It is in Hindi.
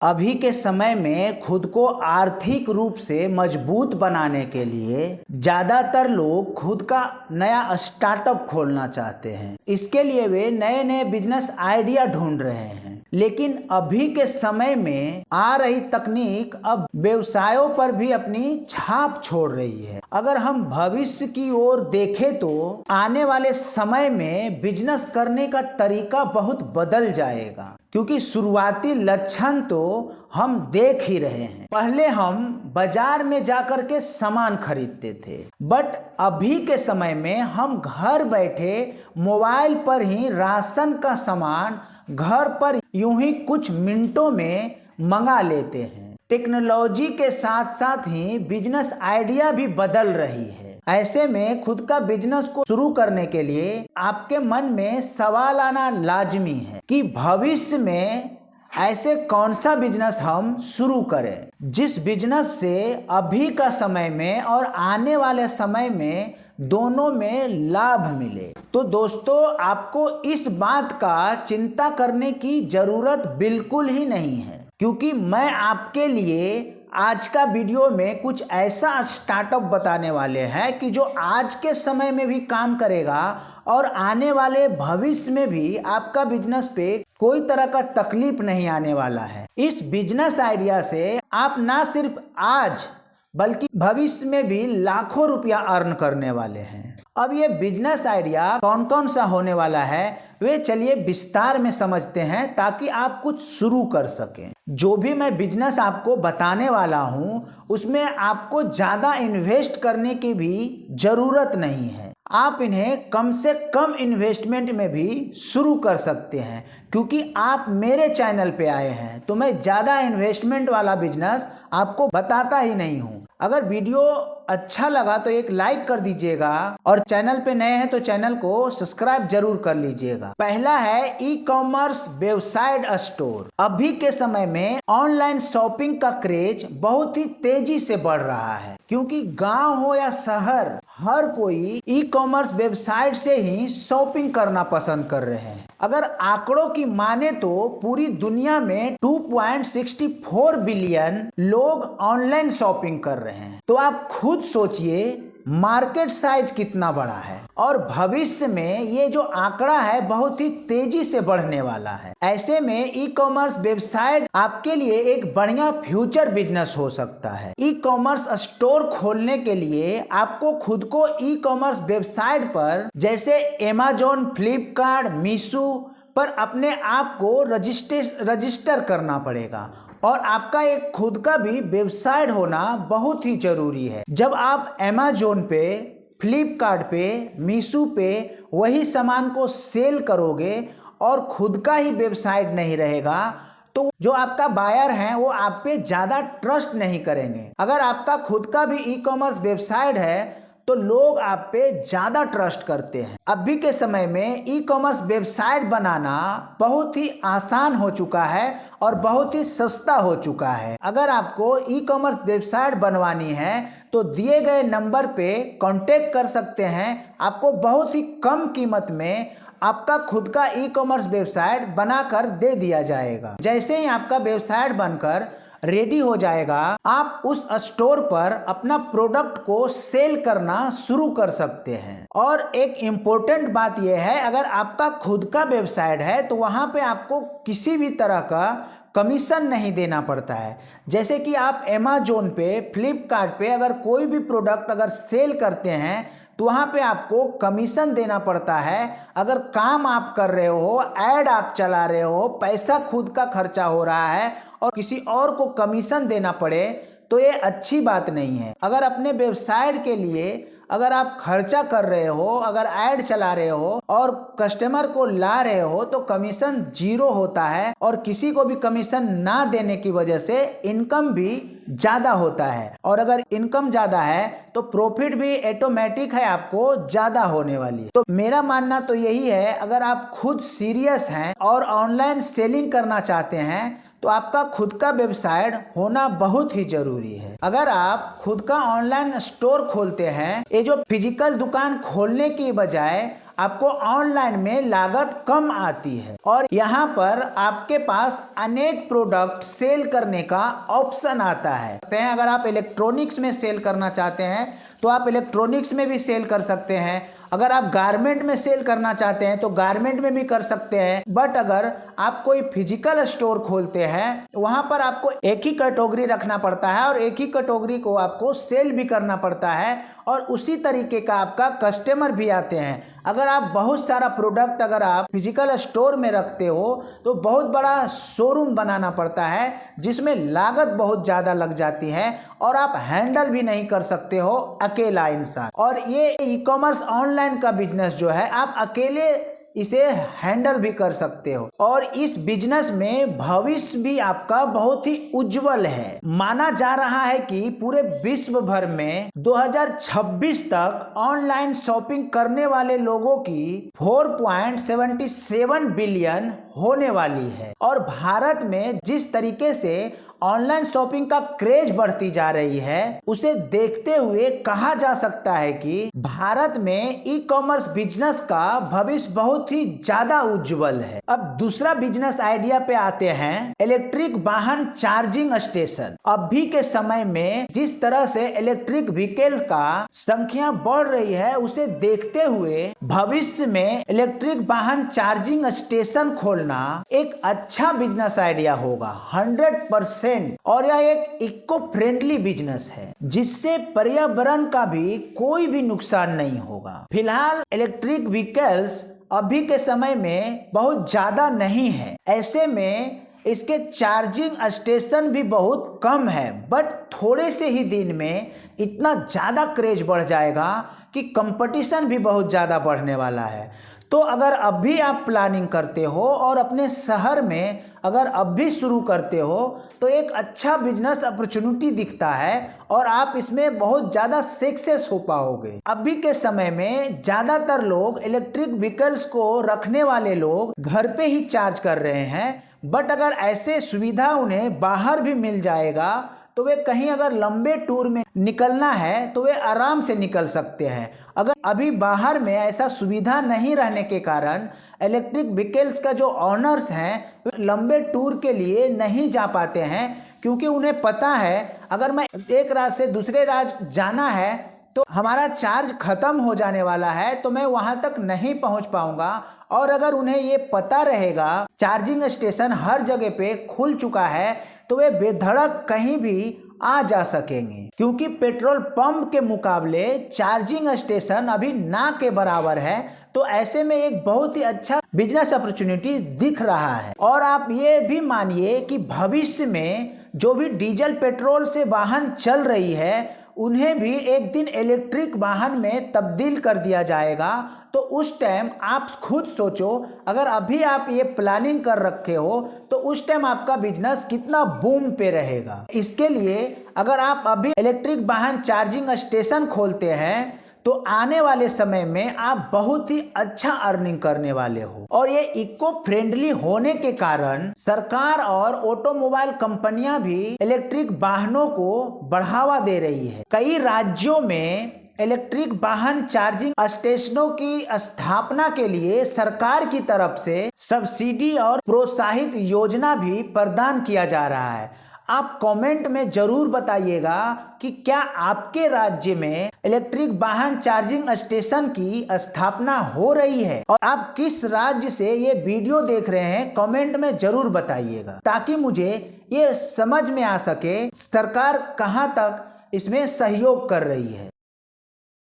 अभी के समय में खुद को आर्थिक रूप से मजबूत बनाने के लिए ज़्यादातर लोग खुद का नया स्टार्टअप खोलना चाहते हैं। इसके लिए वे नए नए बिजनेस आइडिया ढूंढ रहे हैं। लेकिन अभी के समय में आ रही तकनीक अब व्यवसायों पर भी अपनी छाप छोड़ रही है। अगर हम भविष्य की ओर देखें तो आने वाले समय में बिजनेस करने का तरीका बहुत बदल जाएगा, क्योंकि शुरुआती लक्षण तो हम देख ही रहे हैं। पहले हम बाजार में जाकर के सामान खरीदते थे, बट अभी के समय में हम घर बैठे मोबाइल पर ही राशन का सामान घर पर यूं ही कुछ मिनटों में मंगा लेते हैं। टेक्नोलॉजी के साथ साथ ही बिजनेस आइडिया भी बदल रही है। ऐसे में खुद का बिजनेस को शुरू करने के लिए आपके मन में सवाल आना लाजमी है कि भविष्य में ऐसे कौन सा बिजनेस हम शुरू करें जिस बिजनेस से अभी का समय में और आने वाले समय में दोनों में लाभ मिले। तो दोस्तों, आपको इस बात का चिंता करने की जरूरत बिल्कुल ही नहीं है, क्योंकि मैं आपके लिए आज का वीडियो में कुछ ऐसा स्टार्टअप बताने वाले हैं कि जो आज के समय में भी काम करेगा और आने वाले भविष्य में भी आपका बिजनेस पे कोई तरह का तकलीफ नहीं आने वाला है। इस बिजनेस आइडिया से आप ना सिर्फ आज बल्कि भविष्य में भी लाखों रुपया अर्न करने वाले हैं। अब ये बिजनेस आइडिया कौन कौन सा होने वाला है वे चलिए विस्तार में समझते हैं, ताकि आप कुछ शुरू कर सकें। जो भी मैं बिजनेस आपको बताने वाला हूं उसमें आपको ज़्यादा इन्वेस्ट करने की भी ज़रूरत नहीं है। आप इन्हें कम से कम इन्वेस्टमेंट में भी शुरू कर सकते हैं, क्योंकि आप मेरे चैनल पे आए हैं तो मैं ज़्यादा इन्वेस्टमेंट वाला बिजनेस आपको बताता ही नहीं हूँ। अगर वीडियो अच्छा लगा तो एक लाइक कर दीजिएगा और चैनल पे नए हैं तो चैनल को सब्सक्राइब जरूर कर लीजिएगा। पहला है ई कॉमर्स वेबसाइट स्टोर। अभी के समय में ऑनलाइन शॉपिंग का क्रेज बहुत ही तेजी से बढ़ रहा है, क्योंकि गांव हो या शहर हर कोई ई कॉमर्स वेबसाइट से ही शॉपिंग करना पसंद कर रहे हैं। अगर आंकड़ों की माने तो पूरी दुनिया में 2.64 बिलियन लोग ऑनलाइन शॉपिंग कर रहे हैं। तो आप खुद सोचिए मार्केट साइज कितना बड़ा है, और भविष्य में ये जो आंकड़ा है बहुत ही तेजी से बढ़ने वाला है। ऐसे में ई कॉमर्स वेबसाइट आपके लिए एक बढ़िया फ्यूचर बिजनेस हो सकता है। ई कॉमर्स स्टोर खोलने के लिए आपको खुद को ई कॉमर्स वेबसाइट पर जैसे अमेज़न, फ्लिपकार्ट, मीशो पर अपने आप को रजिस्टर करना पड़ेगा, और आपका एक खुद का भी वेबसाइट होना बहुत ही जरूरी है। जब आप अमेज़न पे, फ्लिपकार्ट पे, मीशो पे वही सामान को सेल करोगे और खुद का ही वेबसाइट नहीं रहेगा तो जो आपका बायर हैं वो आप पे ज़्यादा ट्रस्ट नहीं करेंगे। अगर आपका खुद का भी ई कॉमर्स वेबसाइट है तो लोग आप पे ज़्यादा ट्रस्ट करते हैं। अभी के समय में ई कॉमर्स वेबसाइट बनाना बहुत ही आसान हो चुका है और बहुत ही सस्ता हो चुका है। अगर आपको ई कॉमर्स वेबसाइट बनवानी है तो दिए गए नंबर पे कांटेक्ट कर सकते हैं। आपको बहुत ही कम कीमत में आपका खुद का ई कॉमर्स वेबसाइट बनाकर दे दिया जाएगा। जैसे ही आपका वेबसाइट बनकर रेडी हो जाएगा, आप उस स्टोर पर अपना प्रोडक्ट को सेल करना शुरू कर सकते हैं। और एक इम्पोर्टेंट बात यह है, अगर आपका खुद का वेबसाइट है तो वहां पे आपको किसी भी तरह का कमीशन नहीं देना पड़ता है। जैसे कि आप अमेज़न पे, फ्लिपकार्ट पे अगर कोई भी प्रोडक्ट अगर सेल करते हैं तो वहाँ पे आपको कमीशन देना पड़ता है। अगर काम आप कर रहे हो, ऐड आप चला रहे हो, पैसा खुद का खर्चा हो रहा है और किसी और को कमीशन देना पड़े तो ये अच्छी बात नहीं है। अगर अपने वेबसाइट के लिए अगर आप खर्चा कर रहे हो, अगर ऐड चला रहे हो और कस्टमर को ला रहे हो तो कमीशन 0 होता है, और किसी को भी कमीशन ना देने की वजह से इनकम भी ज़्यादा होता है। और अगर इनकम ज़्यादा है तो प्रॉफिट भी ऑटोमेटिक है आपको ज़्यादा होने वाली है। तो मेरा मानना तो यही है, अगर आप खुद सीरियस हैं और ऑनलाइन सेलिंग करना चाहते हैं तो आपका खुद का वेबसाइट होना बहुत ही जरूरी है। अगर आप खुद का ऑनलाइन स्टोर खोलते हैं, ये जो फिजिकल दुकान खोलने की बजाय आपको ऑनलाइन में लागत कम आती है और यहाँ पर आपके पास अनेक प्रोडक्ट सेल करने का ऑप्शन आता है। अगर आप इलेक्ट्रॉनिक्स में सेल करना चाहते हैं तो आप इलेक्ट्रॉनिक्स में भी सेल कर सकते हैं। अगर आप गारमेंट में सेल करना चाहते हैं तो गारमेंट में भी कर सकते हैं। बट अगर आप कोई फिजिकल स्टोर खोलते हैं वहां पर आपको एक ही कैटेगरी रखना पड़ता है और एक ही कैटेगरी को आपको सेल भी करना पड़ता है और उसी तरीके का आपका कस्टमर भी आते हैं। अगर आप बहुत सारा प्रोडक्ट अगर आप फिजिकल स्टोर में रखते हो तो बहुत बड़ा शोरूम बनाना पड़ता है जिसमें लागत बहुत ज़्यादा लग जाती है और आप हैंडल भी नहीं कर सकते हो अकेला इंसान। और ये ई कॉमर्स ऑनलाइन का बिजनेस जो है आप अकेले इसे हैंडल भी कर सकते हो और इस बिजनेस में भविष्य भी आपका बहुत ही उज्जवल है। माना जा रहा है कि पूरे विश्व भर में 2026 तक ऑनलाइन शॉपिंग करने वाले लोगों की 4.77 बिलियन होने वाली है और भारत में जिस तरीके से ऑनलाइन शॉपिंग का क्रेज बढ़ती जा रही है उसे देखते हुए कहा जा सकता है कि भारत में ई कॉमर्स बिजनेस का भविष्य बहुत ही ज्यादा उज्जवल है। अब दूसरा बिजनेस आइडिया पे आते हैं, इलेक्ट्रिक वाहन चार्जिंग स्टेशन। अभी के समय में जिस तरह से इलेक्ट्रिक व्हीकल का संख्या बढ़ रही है उसे देखते हुए भविष्य में इलेक्ट्रिक वाहन चार्जिंग स्टेशन खोलना एक अच्छा बिजनेस आइडिया होगा 100%। और यह एक इको फ्रेंडली बिजनेस है जिससे पर्यावरण का भी कोई भी नुकसान नहीं होगा। फिलहाल इलेक्ट्रिक व्हीकल्स अभी के समय में बहुत ज्यादा नहीं है, ऐसे में इसके चार्जिंग स्टेशन भी बहुत कम है। बट थोड़े से ही दिन में इतना ज्यादा क्रेज बढ़ जाएगा कि कंपटीशन भी बहुत ज्यादा बढ़ने वाला है। तो अगर अभी आप प्लानिंग करते हो और अपने शहर में अगर अभी शुरू करते हो तो एक अच्छा बिजनेस अपॉर्चुनिटी दिखता है और आप इसमें बहुत ज़्यादा सक्सेस हो पाओगे। अभी के समय में ज़्यादातर लोग इलेक्ट्रिक व्हीकल्स को रखने वाले लोग घर पे ही चार्ज कर रहे हैं। बट अगर ऐसे सुविधा उन्हें बाहर भी मिल जाएगा तो वे कहीं अगर लंबे टूर में निकलना है तो वे आराम से निकल सकते हैं। अगर अभी बाहर में ऐसा सुविधा नहीं रहने के कारण इलेक्ट्रिक व्हीकल्स का जो ऑनर्स हैं वे लंबे टूर के लिए नहीं जा पाते हैं क्योंकि उन्हें पता है अगर मैं एक राज्य से दूसरे राज्य जाना है तो हमारा चार्ज खत्म हो जाने वाला है तो मैं वहां तक नहीं पहुंच पाऊंगा। और अगर उन्हें ये पता रहेगा चार्जिंग स्टेशन हर जगह पे खुल चुका है तो वे बेधड़क कहीं भी आ जा सकेंगे क्योंकि पेट्रोल पंप के मुकाबले चार्जिंग स्टेशन अभी ना के बराबर है। तो ऐसे में एक बहुत ही अच्छा बिजनेस अपॉर्चुनिटी दिख रहा है। और आप ये भी मानिए कि भविष्य में जो भी डीजल पेट्रोल से वाहन चल रही है उन्हें भी एक दिन इलेक्ट्रिक वाहन में तब्दील कर दिया जाएगा। तो उस टाइम आप खुद सोचो अगर अभी आप ये प्लानिंग कर रखे हो तो उस टाइम आपका बिजनेस कितना बूम पे रहेगा। इसके लिए अगर आप अभी इलेक्ट्रिक वाहन चार्जिंग स्टेशन खोलते हैं तो आने वाले समय में आप बहुत ही अच्छा अर्निंग करने वाले हो। और ये इको फ्रेंडली होने के कारण सरकार और ऑटोमोबाइल कंपनियां भी इलेक्ट्रिक वाहनों को बढ़ावा दे रही है। कई राज्यों में इलेक्ट्रिक वाहन चार्जिंग स्टेशनों की स्थापना के लिए सरकार की तरफ से सब्सिडी और प्रोत्साहित योजना भी प्रदान किया जा रहा है। आप कमेंट में जरूर बताइएगा कि क्या आपके राज्य में इलेक्ट्रिक वाहन चार्जिंग स्टेशन की स्थापना हो रही है और आप किस राज्य से ये वीडियो देख रहे हैं कमेंट में जरूर बताइएगा ताकि मुझे ये समझ में आ सके सरकार कहां तक इसमें सहयोग कर रही है।